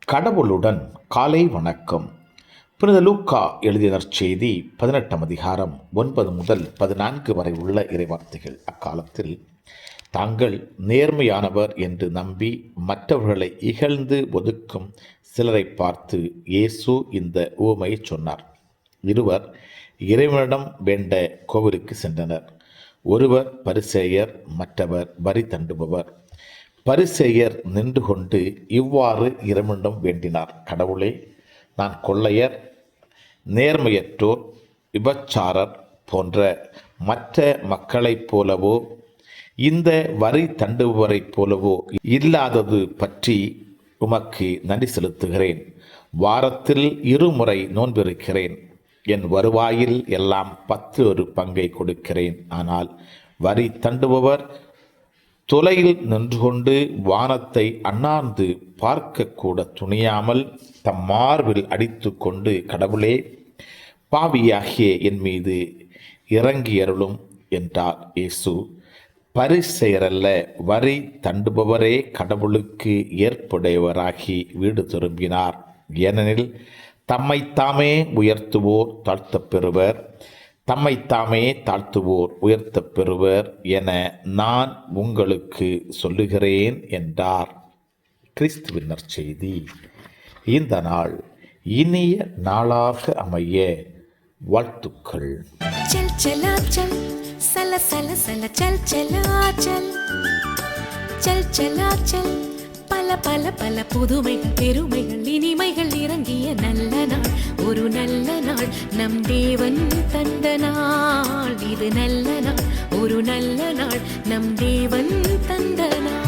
கடவுளுடன் காலை வணக்கம். புனித லூக்கா எழுதிய நற்செய்தி 18 அதிகாரம் 9 முதல் 14 வரை உள்ள இறைவார்த்தைகள். அக்காலத்தில் தாங்கள் நேர்மையானவர் என்று நம்பி மற்றவர்களை இகழ்ந்து ஒதுக்கும் சிலரை பார்த்து இயேசு இந்த உவமையை சொன்னார். இருவர் இறைவனிடம் வேண்ட கோவிலுக்கு சென்றனர். ஒருவர் பரிசேயர், மற்றவர் வரி தண்டுபவர். பரிசேயர் நின்று கொண்டு இவ்வாறு இறைவனிடம் வேண்டினார்: கடவுளே, நான் கொள்ளையர், நேர்மையற்றோர், விபச்சாரர் போன்ற மற்ற மக்களைப் போலவோ இந்த வரி தண்டுபவரைப் போலவோ இல்லாதது பற்றி உமக்கு நன்றி செலுத்துகிறேன். வாரத்தில் 2 முறை நோன்பிருக்கிறேன். என் வருவாயில் எல்லாம் 10 பங்கை கொடுக்கிறேன். ஆனால் வரி தண்டுபவர் தொலையில் நின்று கொண்டு வானத்தை அண்ணாந்து பார்க்கக்கூட துணியாமல் தம் மார்பில் அடித்து கொண்டு, கடவுளே, பாவியாகிய என் மீது இறங்கியருளும் என்றார். இயேசு பரிசேயரல்ல, வரி தண்டுபவரே கடவுளுக்கு ஏற்புடையவராகி வீடு திரும்பினார். ஏனெனில் தம்மைத்தாமே உயர்த்துவோர் தாழ்த்தப் பெறுவர், தம்மைத்தாமே தாழ்த்துவோர் உயர்த்தப் பெறுவர் என நான் உங்களுக்கு சொல்லுகிறேன் என்றார். கிறிஸ்துவின் நற்செய்தி. இந்த நாள் இனிய நாளாக அமைய வாழ்த்துக்கள். चल चला चल सल सल सल चल चला चल चल चला चल பல பல பல புதுமைகள், பெருமைகள், இனிமைகள் இறங்கிய நல்ல நாள், ஒரு நல்ல நாள், நம் தேவன் தந்த நாள். இது நல்ல நாள், ஒரு நல்ல நாள், நம் தேவன் தந்த நாள்.